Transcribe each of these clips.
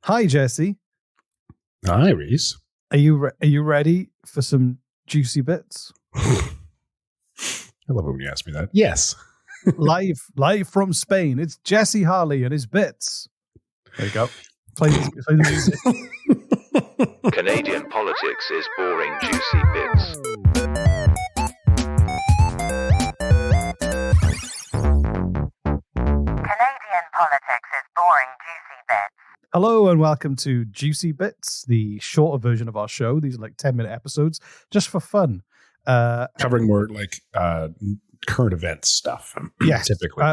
Hi, Jesse. Hi, Reese. Are you ready for some juicy bits? I love it when you ask me that. Yes. live from Spain. It's Jesse Harley and his bits. There you go. Play the music. Canadian politics is boring, juicy bits. Canadian politics is boring, juicy bits. Hello and welcome to Juicy Bits, the shorter version of our show. These are like 10-minute episodes just for fun. Covering more like current events stuff. Yes. Typically.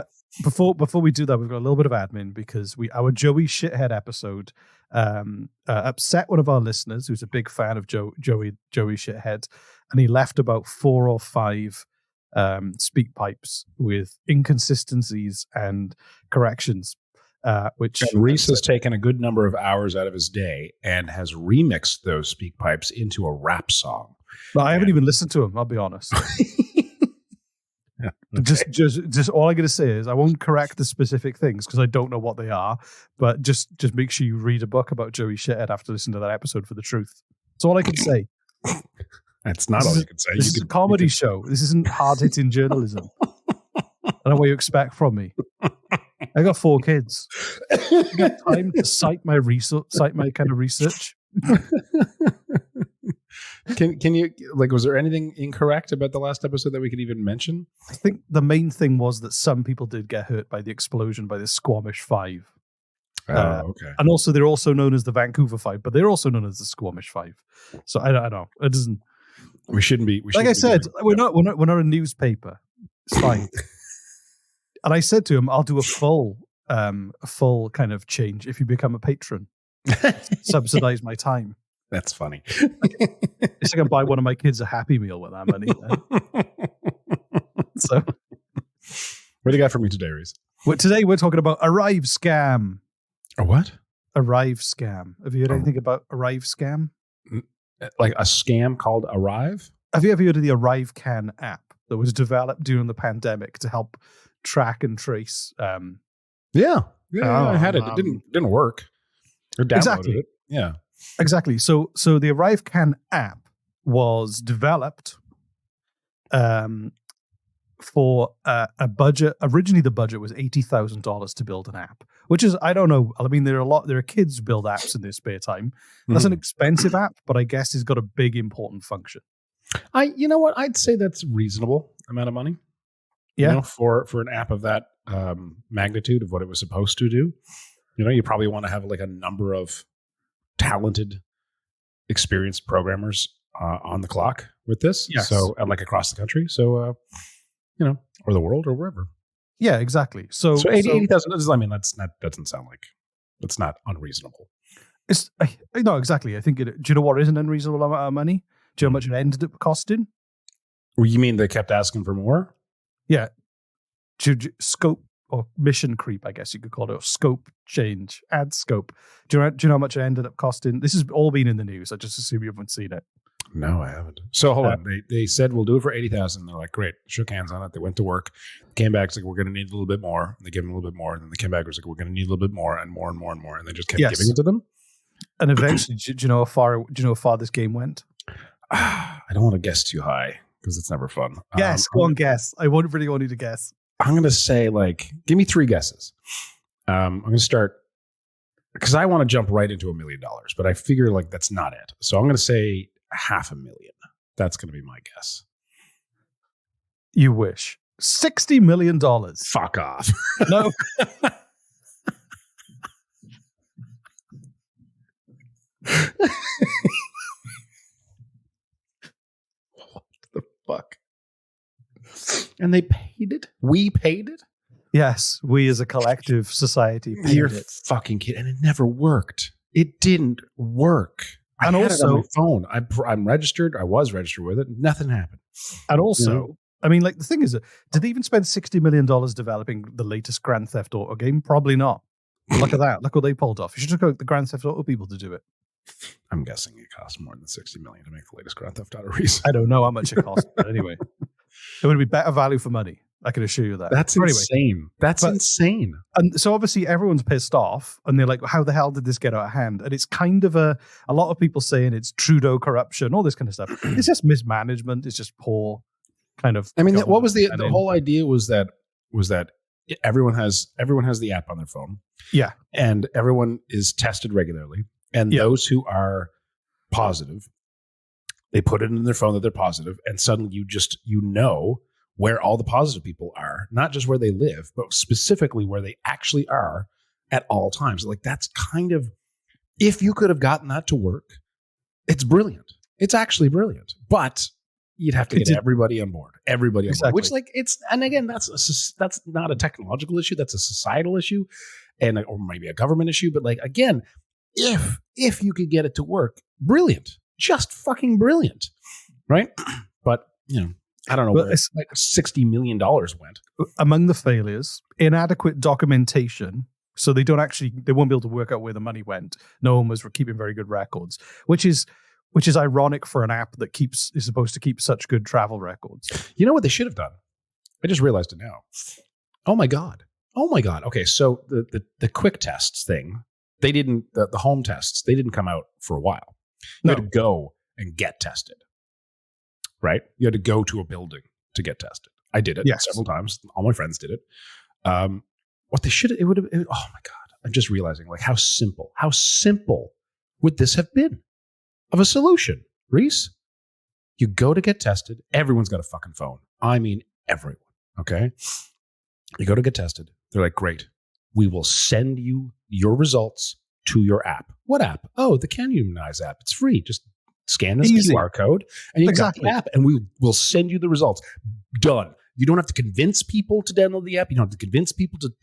Before we do that, we've got a little bit of admin because our Joey Shithead episode upset one of our listeners who's a big fan of Joey Shithead, and he left about 4 or 5 speak pipes with inconsistencies and corrections. Which and Reese has taken a good number of hours out of his day and has remixed those speak pipes into a rap song. But I haven't even listened to him, I'll be honest. Yeah, okay. Just all I'm going to say is I won't correct the specific things because I don't know what they are. But just make sure you read a book about Joey Shithead after listening to that episode for the truth. That's all I can say. That's not all you can say. This is a comedy show. This isn't hard-hitting journalism. I don't know what you expect from me. I got 4 kids. I got time to cite my kind of research. Can you, like, was there anything incorrect about the last episode that we could even mention? I think the main thing was that some people did get hurt by the explosion by the Squamish 5. Okay. And also, they're also known as the Vancouver 5, but they're also known as the Squamish 5. So I don't know. It doesn't. We shouldn't be. Like I said, we're not a newspaper. It's fine. And I said to him, "I'll do a full kind of change if you become a patron. Subsidize my time." That's funny. It's like I buy one of my kids a Happy Meal with that money. So, what do you got for me today, Reese? Well, today we're talking about Arrivescam. A what? Arrivescam. Have you heard anything about Arrivescam? Like a scam called Arrive? Have you ever heard of the Arrivescam app that was developed during the pandemic to help track and trace? Yeah, I had it. It didn't work. I downloaded Exactly. it. Yeah. Exactly. So the Arrivescam app was developed for a budget. Originally, the budget was $80,000 to build an app, which is, I don't know. I mean, there are kids who build apps in their spare time. That's an expensive app, but I guess it's got a big important function. You know what? I'd say that's reasonable amount of money. Yeah. You know, for an app of that magnitude of what it was supposed to do. You know, you probably want to have like a number of talented, experienced programmers on the clock with this. Yes. So, and like across the country. So, you know, or the world or wherever. Yeah, exactly. So 80,000. I mean, doesn't sound like, that's not unreasonable. No, exactly. I think do you know what is an unreasonable amount of money? Do you know how much it ended up costing? Well, you mean they kept asking for more? Yeah. Scope or mission creep, I guess you could call it, or scope change, ad scope. Do you know how much it ended up costing? This has all been in the news. I just assume you haven't seen it. No, I haven't. So hold on. They said we'll do it for 80,000. They're like, great. Shook hands on it. They went to work. Came back. It's like, we're going to need a little bit more. And they gave them a little bit more. And then they came back. It was like, we're going to need a little bit more and more and more and more. And they just kept giving it to them. And eventually, do you know how far this game went? I don't want to guess too high because it's never fun. Guess. Go on, guess. I won't really want you to guess. I'm going to say, like, give me 3 guesses. I'm going to start because I want to jump right into $1 million, but I figure like that's not it. So I'm going to say $500,000. That's going to be my guess. You wish. $60 million. Fuck off. No. What the fuck? And they paid it? We paid it? Yes, we as a collective society paid You're it. fucking kidding. And it never worked. It didn't work. And I had also, it on my phone. I'm registered. I was registered with it. Nothing happened. And also, You know? I mean, like, the thing is, did they even spend $60 million developing the latest Grand Theft Auto game? Probably not. Look at that. Look what they pulled off. You should look at the Grand Theft Auto people to do it. I'm guessing it costs more than $60 million to make the latest Grand Theft Auto Reese. I don't know how much it costs, but anyway, it would be better value for money. I can assure you that. That's But anyway, insane. That's insane. and so obviously everyone's pissed off, and they're like, "How the hell did this get out of hand?" And it's kind of a lot of people saying it's Trudeau corruption, all this kind of stuff. It's just mismanagement. It's just poor kind of. I mean, what government was the planning. whole idea was that everyone has the app on their phone. Yeah. And everyone is tested regularly. And those who are positive, they put it in their phone that they're positive, and suddenly you know where all the positive people are, not just where they live, but specifically where they actually are at all times. Like, that's kind of, if you could have gotten that to work, it's brilliant. It's actually brilliant. But you'd have to get everybody on board. Everybody on board. Which, like, it's, and again, that's not a technological issue. That's a societal issue, or maybe a government issue. But, like, again, if you could get it to work, brilliant. Just fucking brilliant. Right? But, I don't know where like $60 million went. Among the failures, inadequate documentation. So they won't be able to work out where the money went. No one was keeping very good records, which is ironic for an app that is supposed to keep such good travel records. You know what they should have done? I just realized it now. Oh my God. Okay. So the quick tests thing, they didn't, the home tests, they didn't come out for a while. You had to go and get tested. Right? You had to go to a building to get tested. I did it several times. All my friends did it. What they should, it would have, oh my God. I'm just realizing, like, how simple would this have been of a solution, Reese? You go to get tested. Everyone's got a fucking phone. I mean, everyone. Okay. You go to get tested. They're like, great. We will send you your results to your app. What app? Oh, the Can Humanize app. It's free. Just scan this QR code and you got the app, and we will send you the results. Done. You don't have to convince people to download the app. You don't have to convince people to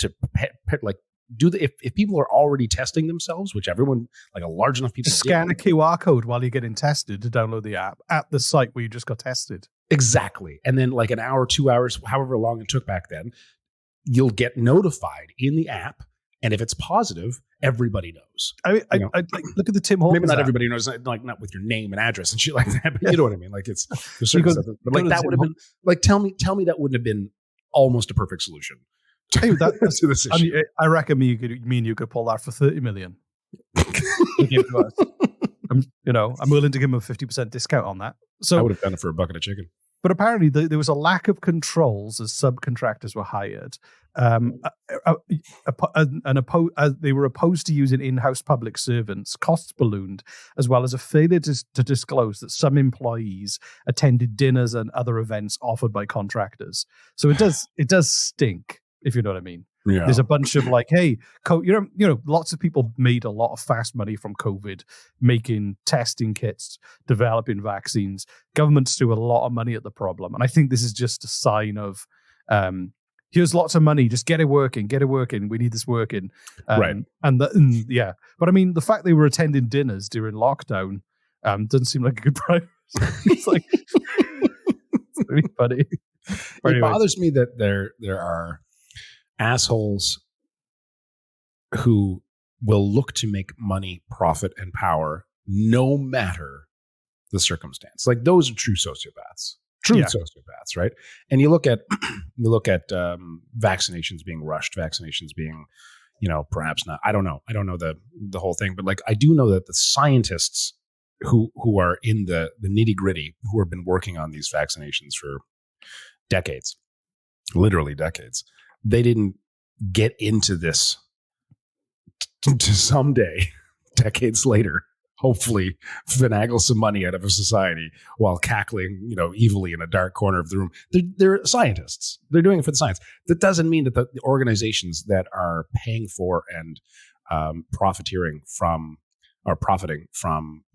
like do the. If people are already testing themselves, which everyone, like a large enough people, scan a QR code while you're getting tested to download the app at the site where you just got tested. Exactly, and then like an hour, 2 hours, however long it took back then, you'll get notified in the app. And if it's positive, everybody knows. I look at the Tim Hortons. Maybe not app. everybody knows, like not with your name and address and shit like that, but you know what I mean. Like it's certain stuff. But like that would have been like tell me that wouldn't have been almost a perfect solution to this issue. I reckon you could pull that for 30 million. I'm willing to give him a 50% discount on that. So I would have done it for a bucket of chicken. But apparently there was a lack of controls as subcontractors were hired. They were opposed to using in-house public servants, costs ballooned, as well as a failure to disclose that some employees attended dinners and other events offered by contractors. So it does stink, if you know what I mean. Yeah. There's a bunch of like, hey, lots of people made a lot of fast money from COVID, making testing kits, developing vaccines. Governments threw a lot of money at the problem. And I think this is just a sign of, here's lots of money, just get it working. We need this working. Right. But I mean, the fact they were attending dinners during lockdown doesn't seem like a good price. It's like, it's really funny. It bothers me that there are assholes who will look to make money, profit, and power no matter the circumstance. Like those are true sociopaths. Sociopaths, right? And you look at vaccinations being rushed, vaccinations being, perhaps not. I don't know the whole thing, but like I do know that the scientists who are in the nitty gritty, who have been working on these vaccinations for decades, literally decades. They didn't get into this to someday, decades later, hopefully finagle some money out of a society while cackling, evilly in a dark corner of the room. They're scientists. They're doing it for the science. That doesn't mean that the organizations that are paying for and profiting from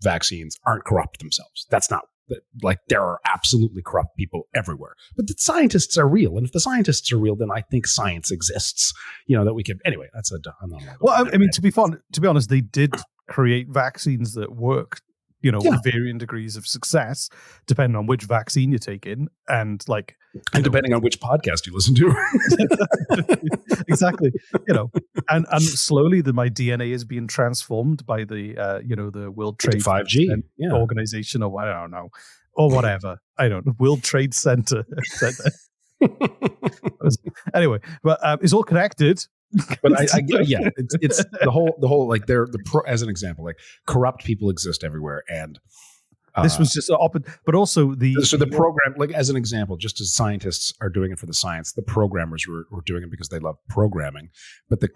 vaccines aren't corrupt themselves. That's not. Like there are absolutely corrupt people everywhere, but the scientists are real, and if the scientists are real, then I think science exists. That we could anyway. That's a. Well, I mean, to be honest, they did create vaccines that work. With varying degrees of success, depending on which vaccine you take in, and depending on which podcast you listen to. Exactly. And slowly my DNA is being transformed by the the World Trade 5G organization, or I don't know, or whatever. I don't know. World Trade Center. Anyway, but it's all connected. But yeah, it's the whole like as an example, like corrupt people exist everywhere, and this was just but also the program, like as an example, just as scientists are doing it for the science, the programmers were doing it because they love programming, but the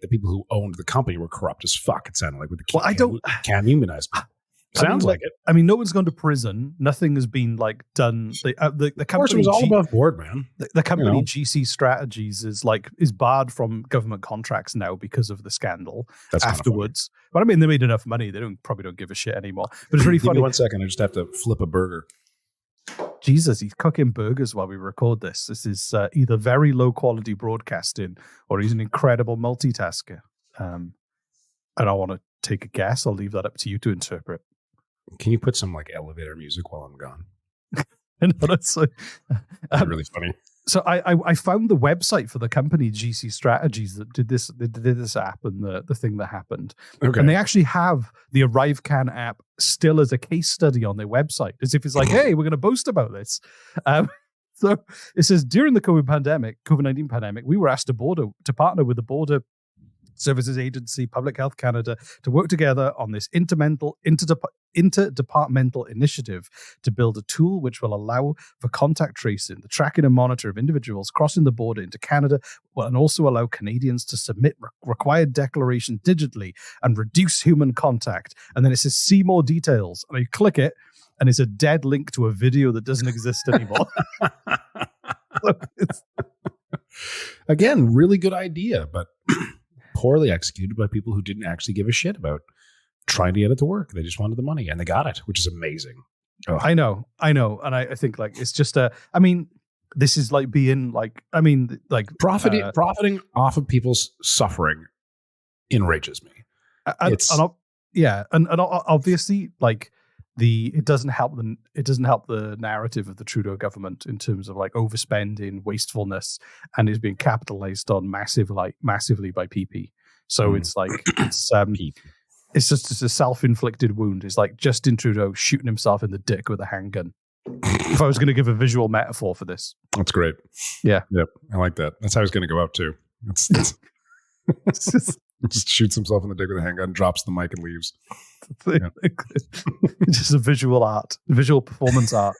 people who owned the company were corrupt as fuck. It sounded like with the can't immunize people. Sounds like it. I mean, no one's gone to prison. Nothing has been like done. The company, of course, it was all above board, man. The company GC Strategies is barred from government contracts now because of the scandal. That's afterwards. But I mean, they made enough money. They probably don't give a shit anymore. But it's really funny. Give me 1 second. I just have to flip a burger. Jesus, he's cooking burgers while we record this. This is either very low quality broadcasting or he's an incredible multitasker. And I want to take a guess. I'll leave that up to you to interpret. Can you put some like elevator music while I'm gone? And honestly, that's really funny. So I found the website for the company GC Strategies that did this. They did this app and the thing that happened. Okay. And they actually have the Arrivescam app still as a case study on their website, as if it's like, hey, we're going to boast about this. So it says during the COVID-19 pandemic, we were asked to partner with the Border Services Agency, Public Health Canada, to work together on this interdepartmental initiative to build a tool which will allow for contact tracing, the tracking and monitor of individuals crossing the border into Canada, and also allow Canadians to submit required declaration digitally and reduce human contact. And then it says, see more details. And you click it, and it's a dead link to a video that doesn't exist anymore. Again, really good idea, but poorly executed by people who didn't actually give a shit about trying to get it to work. They just wanted the money, and they got it, which is amazing. Oh. I know. And I think like, it's just this is like being like, profiting off of people's suffering enrages me. And obviously like it doesn't help the narrative of the Trudeau government in terms of like overspending, wastefulness, and is being capitalized on massively by PP. So it's like it's just a self-inflicted wound. It's like Justin Trudeau shooting himself in the dick with a handgun. If I was going to give a visual metaphor for this, that's great. Yeah, yep, I like that. That's how he's going to go out too. Just shoots himself in the dick with a handgun, drops the mic, and leaves. Yeah. Just a visual performance art.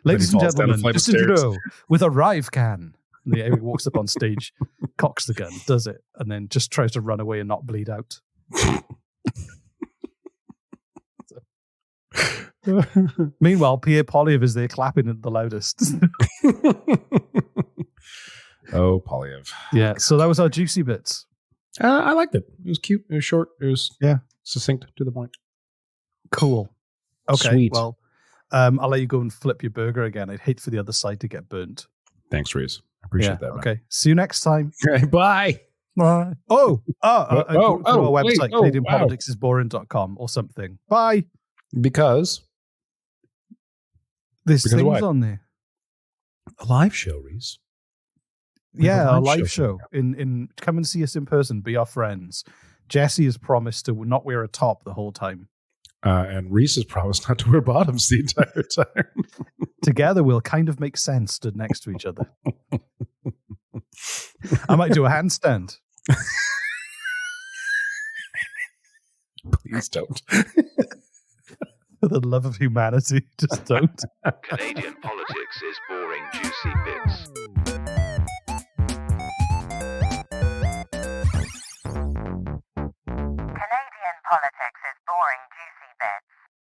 Ladies and gentlemen, Justin Trudeau with Arrivescam. And he walks up on stage, cocks the gun, does it, and then just tries to run away and not bleed out. Meanwhile, Pierre Poilievre is there clapping at the loudest. Oh, Poilievre. Yeah, so that was our juicy bits. I liked it. It was cute. It was short. It was succinct, to the point. Cool. Okay. Sweet. Well, I'll let you go and flip your burger again. I'd hate for the other side to get burnt. Thanks, Reese. I appreciate that. Man. Okay. See you next time. Okay, bye. Bye. Go to our website, CanadianPoliticsIsBoring.com or something. Bye. Because there's things on there. A live show, Reese. Yeah, a live show. In come and see us in person. Be our friends. Jesse has promised to not wear a top the whole time. And Reese has promised not to wear bottoms the entire time. Together, we'll kind of make sense stood next to each other. I might do a handstand. Please don't. For the love of humanity, just don't. Canadian politics is boring, juicy bits. Canadian politics is boring, juicy bits.